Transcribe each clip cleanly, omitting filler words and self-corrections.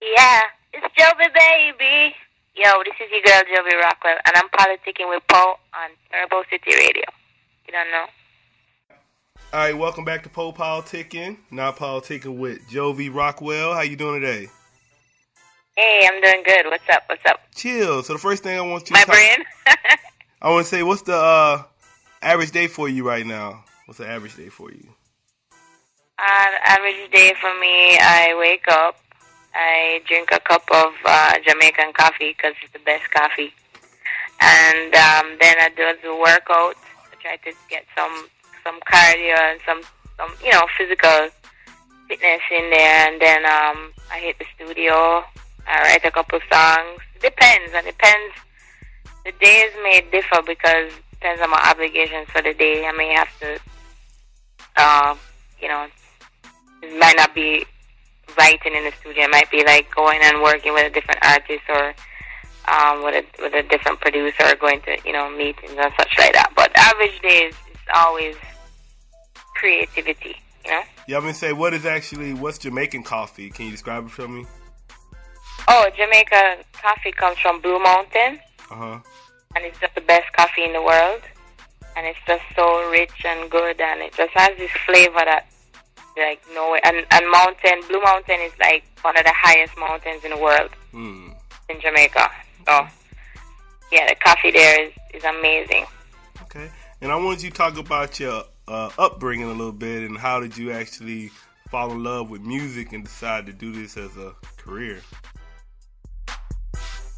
Yeah, it's Jovi, baby. Yo, this is your girl, Jovi Rockwell, and I'm politicking with Paul on Turbo City Radio. You don't know? All right, welcome back to Politickin. Not politicking with Jovi Rockwell. How you doing today? Hey, I'm doing good. What's up? What's up? Chill. So the first thing I want you My to brain? I want to say, what's the average day for you right now? What's the average day for you? Average day for me, I wake up, I drink a cup of Jamaican coffee because it's the best coffee. And then I do the workout. I try to get some cardio and some physical fitness in there. And then I hit the studio. I write a couple songs. Depends. The days may differ because it depends on my obligations for the day. I may have to, it might not be writing in the studio. It might be like going and working with a different artist or with a different producer or going to, meetings and such like that. But average days is always creativity, Yeah, I'm going to say, what's Jamaican coffee? Can you describe it for me? Oh, Jamaica coffee comes from Blue Mountain. Uh-huh. And it's just the best coffee in the world. And it's just so rich and good, and it just has this flavor that, like, nowhere. And Blue Mountain is like one of the highest mountains in the world in Jamaica. So, yeah, the coffee there is amazing. Okay. And I wanted you to talk about your upbringing a little bit, and how did you actually fall in love with music and decide to do this as a career?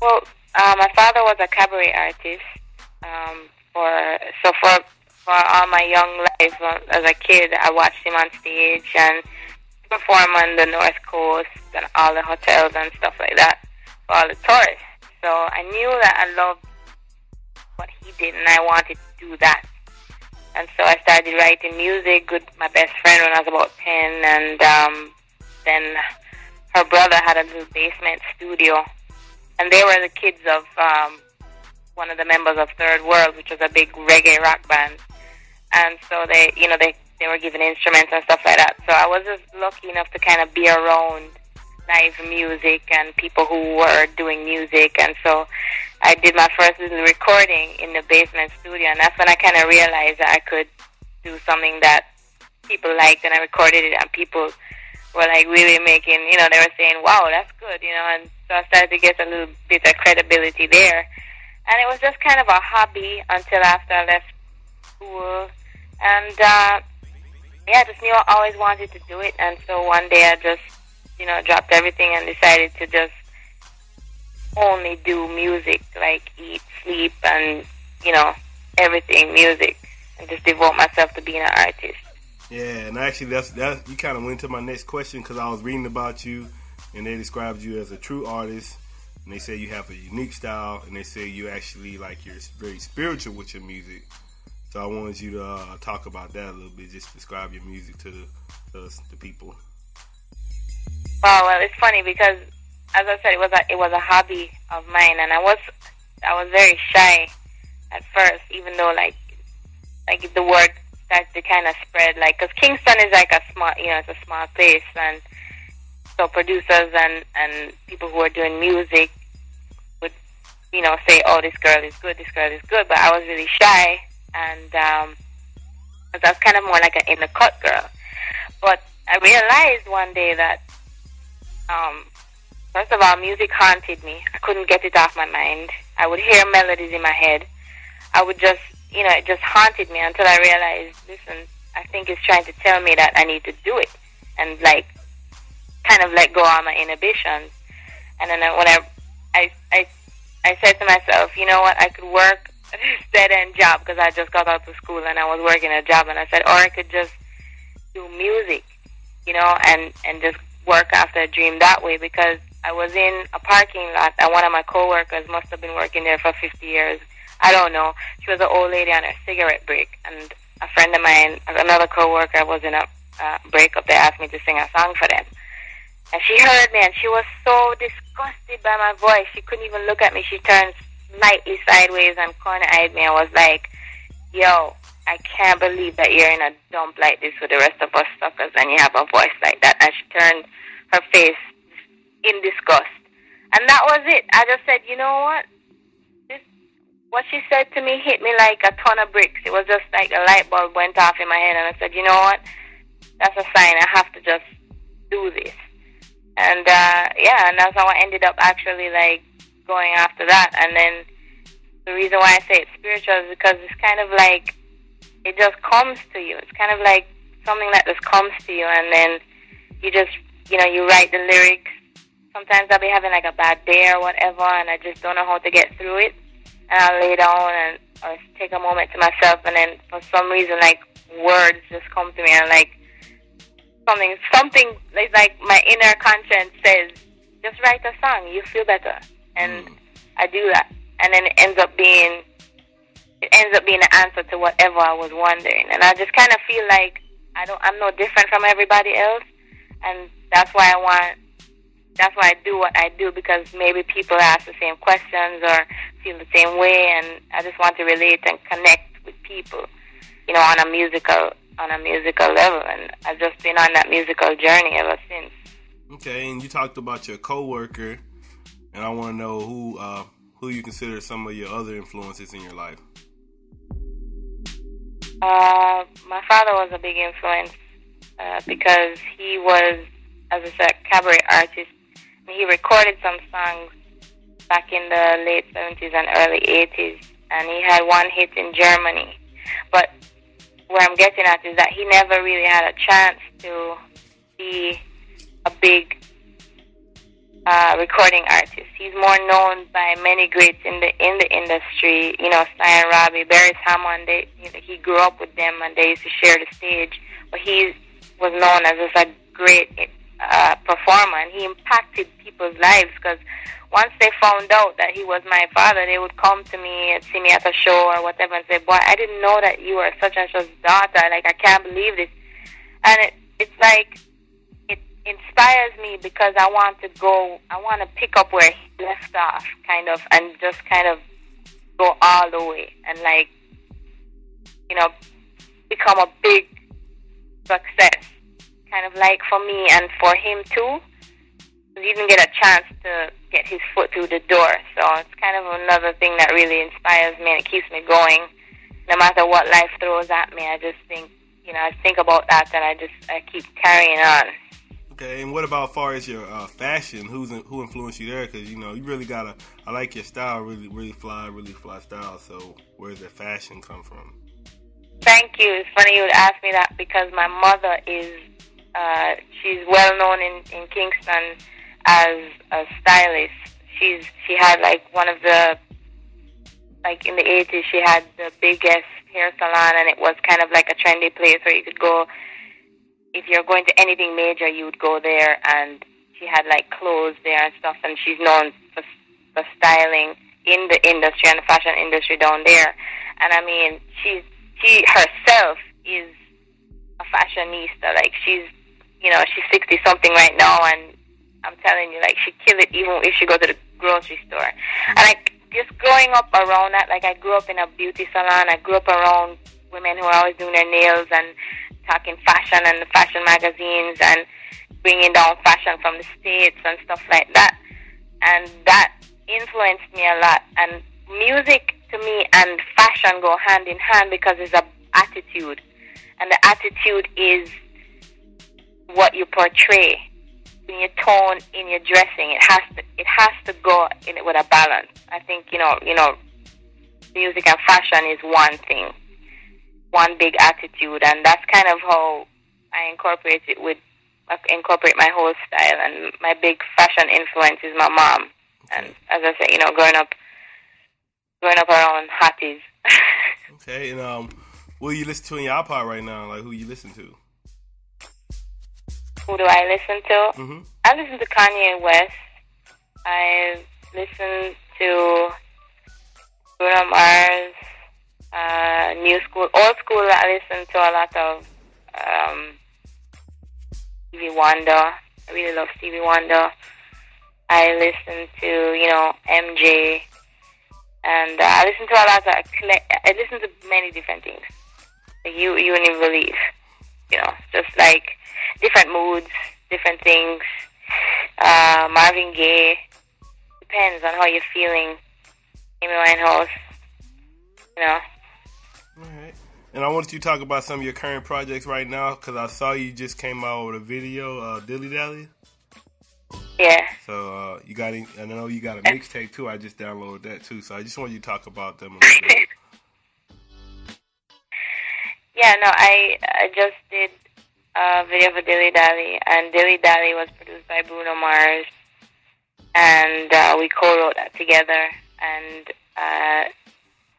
Well, my father was a cabaret artist. For all my young life as a kid, I watched him on stage and perform on the North Coast and all the hotels and stuff like that for all the tourists. So I knew that I loved what he did, and I wanted to do that. And so I started writing music with my best friend when I was about 10, and then her brother had a little basement studio, and they were the kids of one of the members of Third World, which was a big reggae rock band. And so they were given instruments and stuff like that. So I was just lucky enough to kind of be around live music and people who were doing music. And so I did my first little recording in the basement studio, and that's when I kind of realized that I could do something that people liked, and I recorded it, and people were like really making, they were saying, wow, that's good, and so I started to get a little bit of credibility there. And it was just kind of a hobby until after I left school. And, I just knew I always wanted to do it. And so one day I just, dropped everything and decided to just only do music, like eat, sleep, and, everything music, and just devote myself to being an artist. Yeah, and actually that you kind of went to my next question, because I was reading about you, and they described you as a true artist. And they say you have a unique style, and they say you actually, you're very spiritual with your music. So I wanted you to talk about that a little bit, just describe your music to the people. Well, it's funny because, as I said, it was a hobby of mine, and I was very shy at first, even though like the word started to kind of spread, because Kingston is like a small, it's a small place, and so producers and people who are doing music would, say, oh, this girl is good, but I was really shy, and I was kind of more like an in-the-cut girl. But I realized one day that, first of all, music haunted me. I couldn't get it off my mind. I would hear melodies in my head. I would just, it just haunted me until I realized, listen, I think it's trying to tell me that I need to do it, and kind of let go of my inhibitions. And then when I said to myself, you know what, I could work a dead-end job because I just got out of school and I was working a job, and I said, or I could just do music, and just work after a dream that way, because I was in a parking lot and one of my coworkers must have been working there for 50 years. I don't know. She was an old lady on her cigarette break, and a friend of mine, another coworker, was in a breakup. They asked me to sing a song for them. And she heard me, and she was so disgusted by my voice. She couldn't even look at me. She turned slightly sideways and corner-eyed me. I was like, yo, I can't believe that you're in a dump like this with the rest of us suckers and you have a voice like that. And she turned her face in disgust. And that was it. I just said, you know what? What she said to me hit me like a ton of bricks. It was just like a light bulb went off in my head, and I said, you know what? That's a sign. I have to just do this. And and that's how I ended up actually like going after that. And then the reason why I say it's spiritual is because it's kind of like it just comes to you. It's kind of like something that just comes to you, and then you just, you write the lyrics. Sometimes I'll be having like a bad day or whatever, and I just don't know how to get through it. And I'll lay down or take a moment to myself, and then for some reason, like, words just come to me, and like something like my inner conscience says, just write a song, you feel better. And I do that, and then it ends up being the answer to whatever I was wondering. And I just kind of feel like I'm no different from everybody else, and that's why I do what I do, because maybe people ask the same questions or feel the same way, and I just want to relate and connect with people, on a musical level. And I've just been on that musical journey ever since. Okay, and you talked about your coworker, and I want to know who you consider some of your other influences in your life. My father was a big influence because he was, as I said, a cabaret artist. He recorded some songs back in the late 70s and early 80s, and he had one hit in Germany. But where I'm getting at is that he never really had a chance to be a big recording artist. He's more known by many greats in the industry, Sly and Robbie, Barry Hammond. He grew up with them, and they used to share the stage. But he was known as just a great performer, and he impacted people's lives, because once they found out that he was my father, they would come to me and see me at a show or whatever and say, boy, I didn't know that you were such and such daughter. Like, I can't believe this. And it's like, it inspires me, because I want to pick up where he left off, kind of, and just kind of go all the way and, like, become a big success, kind of like for me and for him too. He didn't get a chance to get his foot through the door, so it's kind of another thing that really inspires me, and it keeps me going. No matter what life throws at me, I just think, I think about that, and I keep carrying on. Okay, and what about as far as your fashion? Who influenced you there? Because you really I like your style, really fly style. So where does that fashion come from? Thank you. It's funny you would ask me that, because my mother is she's well known in Kingston as a stylist. She had like one of the, like in the 80s, she had the biggest hair salon, and it was kind of like a trendy place where you could go. If you're going to anything major, you would go there, and she had like clothes there and stuff, and she's known for styling in the industry and the fashion industry down there. And I mean, she herself is a fashionista. Like, she's 60 something right now, and I'm telling you, like, she kill it even if she go to the grocery store. And like, just growing up around that, like, I grew up in a beauty salon. I grew up around women who are always doing their nails and talking fashion and the fashion magazines and bringing down fashion from the States and stuff like that. And that influenced me a lot. And music to me and fashion go hand in hand, because it's an attitude. And the attitude is what you portray in your tone, in your dressing. It has to go in it with a balance. I think, music and fashion is one thing, one big attitude, and that's kind of how I incorporate my whole style. And my big fashion influence is my mom. And as I said, growing up around hotties. Okay, and what you listen to in your iPod right now? Like, who you listen to? Who do I listen to? Mm-hmm. I listen to Kanye West. I listen to Bruno Mars, new school, old school. I listen to a lot of Stevie Wonder. I really love Stevie Wonder. I listen to, MJ. And I listen to a lot of, I listen to many different things. Like, you wouldn't even believe, just like different moods, different things. Marvin Marvin Gaye. Depends on how you're feeling. Amy Winehouse. You know. All right. And I wanted you to talk about some of your current projects right now, because I saw you just came out with a video, Dilly Dally. Yeah. So you got, I know you got a mixtape too. I just downloaded that too. So I just want you to talk about them a little bit. Yeah, no, I just did a video for Dilly Dally, and Dilly Dally was produced by Bruno Mars, and we co-wrote that together, and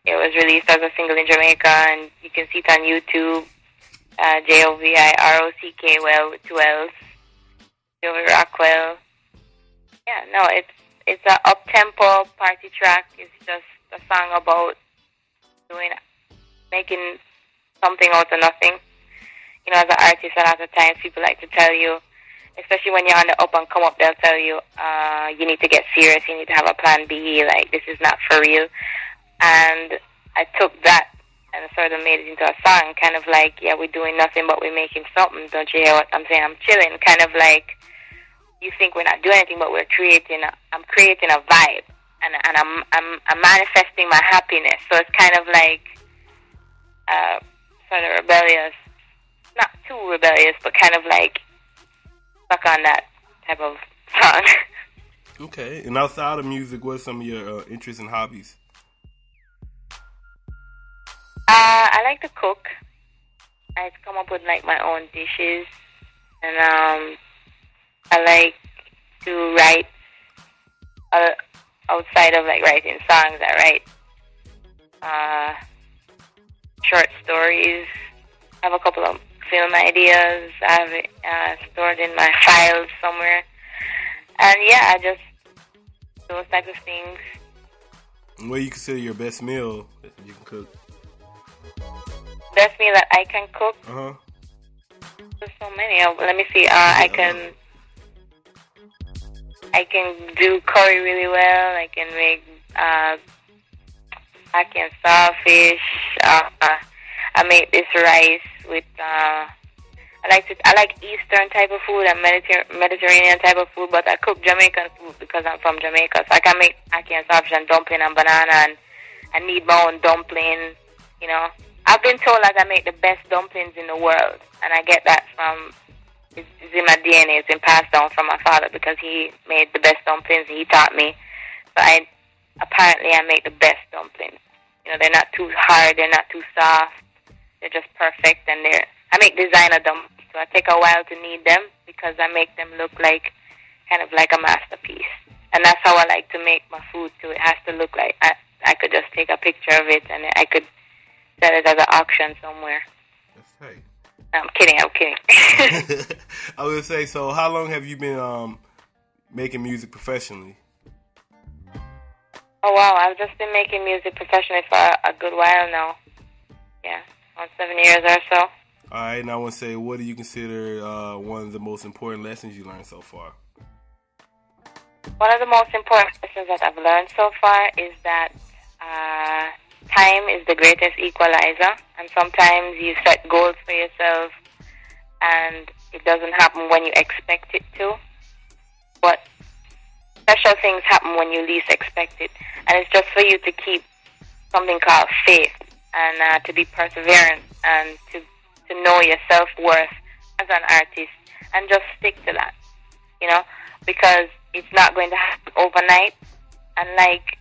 it was released as a single in Jamaica, and you can see it on YouTube, Jovi with 2 L's, Jovi Rockwell. Yeah, no, it's a up-tempo party track. It's just a song about making something out of nothing. You know, as an artist, a lot of times people like to tell you, especially when you're on the up and come up, they'll tell you, you need to get serious, you need to have a plan B, like, this is not for real. And I took that and sort of made it into a song, kind of like, yeah, we're doing nothing but we're making something. Don't you hear what I'm saying? I'm chilling, kind of like, you think we're not doing anything, but I'm creating a vibe, and I'm manifesting my happiness. So it's kind of like sort of rebellious, not too rebellious, but kind of like stuck on that type of song. Okay, and outside of music, what are some of your interests and hobbies? I like to cook. I come up with like my own dishes, and I like to write outside of like writing songs. I write short stories. I have a couple of film ideas. I have it stored in my files somewhere. And yeah, I just those type of things. What do you consider your best meal that you can cook? Best meal that I can cook? There's so many. Let me see. I can do curry really well. I can make ackee and sawfish. I make this rice with. I like Eastern type of food and Mediterranean type of food, but I cook Jamaican food because I'm from Jamaica. So I can make ackee and sawfish and dumpling and banana, and I need my own dumpling. You know, I've been told that I make the best dumplings in the world, and I get that from. It's in my DNA. It's been passed down from my father because he made the best dumplings. He taught me. So apparently I make the best dumplings. You know, they're not too hard. They're not too soft. They're just perfect, and I make designer dumplings. So I take a while to knead them because I make them look like kind of like a masterpiece. And that's how I like to make my food too. It has to look like I could just take a picture of it and I could sell it at an auction somewhere. That's right. I'm kidding. I was gonna say, so how long have you been making music professionally? Oh wow, I've just been making music professionally for a good while now. Yeah, on 7 years or so. All right, and I want to say, what do you consider one of the most important lessons you learned so far? One of the most important lessons that I've learned so far is that time is the greatest equalizer, and sometimes you set goals for yourself and it doesn't happen when you expect it to, but special things happen when you least expect it, and it's just for you to keep something called faith and to be perseverant and to know your self-worth as an artist and just stick to that, you know, because it's not going to happen overnight, and like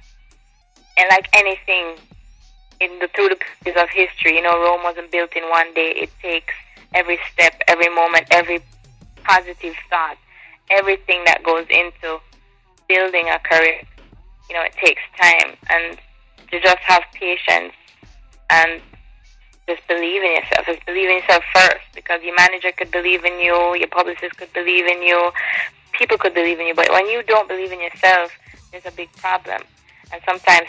anything through the pages of history, you know, Rome wasn't built in one day. It takes every step, every moment, every positive thought, everything that goes into building a career. You know, it takes time, and to just have patience and just believe in yourself. Just believe in yourself first, because your manager could believe in you, your publicist could believe in you, people could believe in you, but when you don't believe in yourself, there's a big problem. And sometimes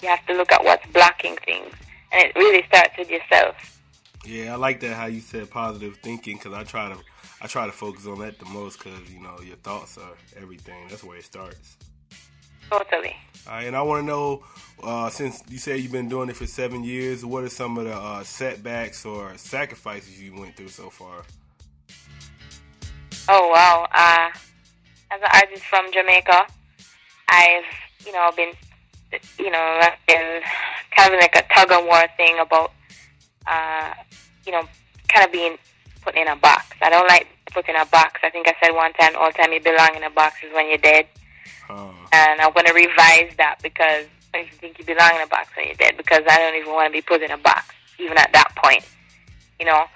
you have to look at what's blocking things, and it really starts with yourself. Yeah, I like that how you said positive thinking, because I try to focus on that the most, because you know your thoughts are everything. That's where it starts. Totally. All right, and I want to know, since you say you've been doing it for 7 years, what are some of the setbacks or sacrifices you went through so far? Oh wow, as an artist from Jamaica, I've, been, been kind of like a tug of war thing about, kind of being put in a box. I don't like put in a box. I think I said one time, all time you belong in a box is when you're dead. And I'm going to revise that because I think you belong in a box when you're dead, because I don't even want to be put in a box, even at that point. I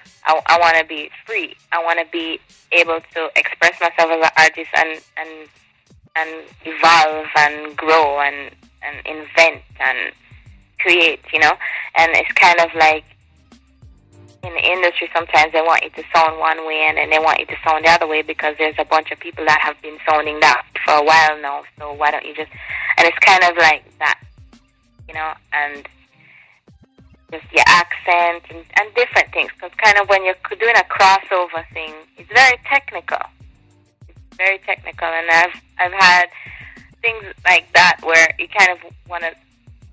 want to be free. I want to be able to express myself as an artist and evolve and grow and invent and create, And it's kind of like in the industry, sometimes they want you to sound one way and then they want you to sound the other way because there's a bunch of people that have been sounding that for a while now. So why don't you just... And it's kind of like that, and just your accent and different things. Because kind of when you're doing a crossover thing, it's very technical. It's very technical, and I've had things like that where you kind of want to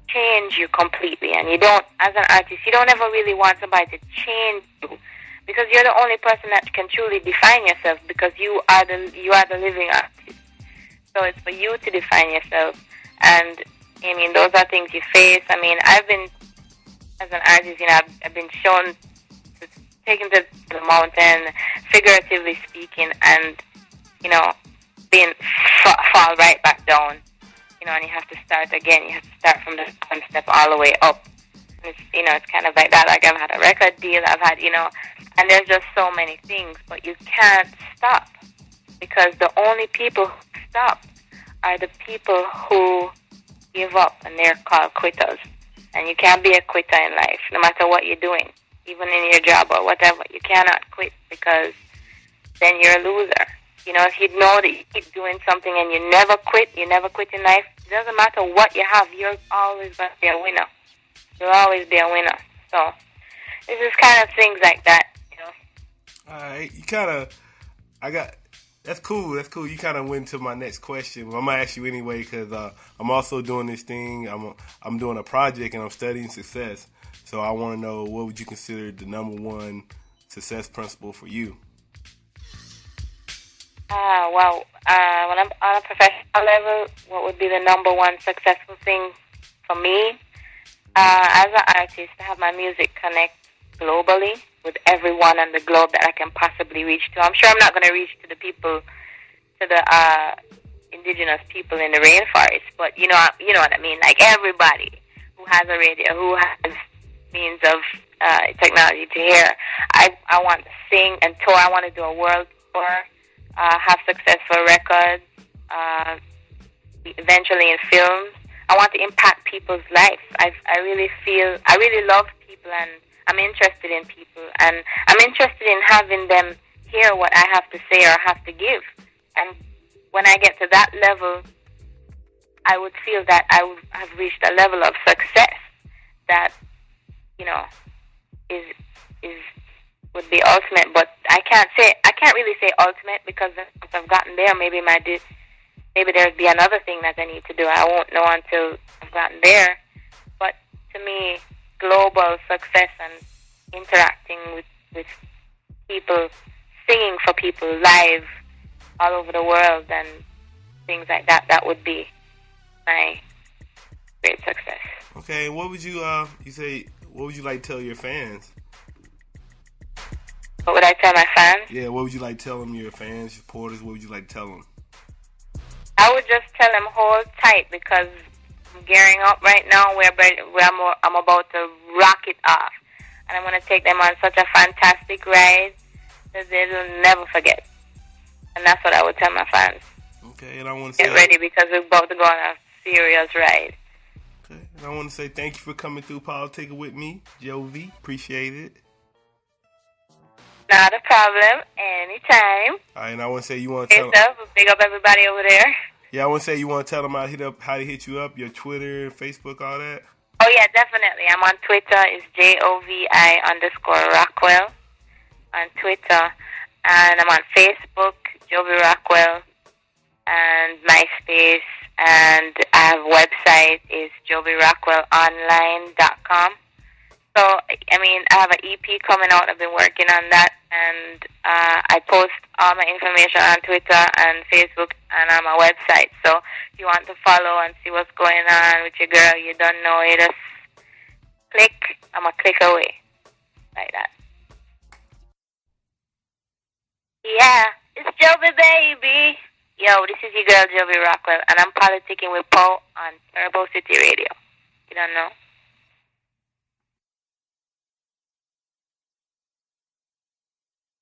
change you completely, and you don't, as an artist, you don't ever really want somebody to change you, because you're the only person that can truly define yourself, because you are the living artist. So it's for you to define yourself, and I mean, those are things you face. I mean, I've been, as an artist, I've been shown, taken to the mountain, figuratively speaking, and, being fall right back down, and you have to start again. You have to start from the one step all the way up. And it's kind of like that. Like, I've had a record deal, I've had, and there's just so many things, but you can't stop, because the only people who stop are the people who give up, and they're called quitters. And you can't be a quitter in life, no matter what you're doing, even in your job or whatever. You cannot quit, because then you're a loser. If you know that you keep doing something and you never quit in life, it doesn't matter what you have, you're always going to be a winner. You'll always be a winner. So, it's just kind of things like that, All right, that's cool. That's cool. You kind of went to my next question. Well, I'm gonna ask you anyway, because I'm also doing this thing. I'm doing a project and I'm studying success. So I want to know, what would you consider the number one success principle for you? When I'm on a professional level, what would be the number one successful thing for me? As an artist, to have my music connect globally with everyone on the globe that I can possibly reach to. I'm sure I'm not going to reach to the indigenous people in the rainforest, but you know what I mean. Like, everybody who has a radio, who has means of technology to hear. I want to sing and tour. I want to do a world tour, have successful records, eventually in films. I want to impact people's lives. I really love people, and I'm interested in people, and I'm interested in having them hear what I have to say or have to give. And when I get to that level, I would feel that I would have reached a level of success that, would be ultimate. But I can't really say ultimate, because once I've gotten there, maybe there'd be another thing that I need to do. I won't know until I've gotten there. But to me, global success and interacting with people, singing for people live all over the world and things like that, that would be my great success. Okay, what would what would you like to tell your fans? What would I tell my fans? Yeah, what would you like to tell them, your fans, your supporters? What would you like to tell them? I would just tell them, hold tight, because I'm gearing up right now where I'm about to rock it off. And I'm going to take them on such a fantastic ride that they will never forget. And that's what I would tell my fans. Okay, and I want to say... Get ready, because we're about to go on a serious ride. Okay, and I want to say thank you for coming through Politickin with me, Jovi. Appreciate it. Not a problem. Anytime. All right, and I want to say you want to tell them. Big up everybody over there. Yeah, I want to say you want to tell them how to hit you up, your Twitter, Facebook, all that. Oh, yeah, definitely. I'm on Twitter. It's JOVI_Rockwell on Twitter. And I'm on Facebook, Jovi Rockwell, and MySpace. And I have a website, is JoviRockwellOnline.com. So, I mean, I have an EP coming out. I've been working on that, and I post all my information on Twitter and Facebook and on my website. So, if you want to follow and see what's going on with your girl, you don't know, you just click. I'm a click away, like that. Yeah, it's Jovi, baby. Yo, this is your girl, Jovi Rockwell, and I'm politicking with Paul on Turbo City Radio. You don't know?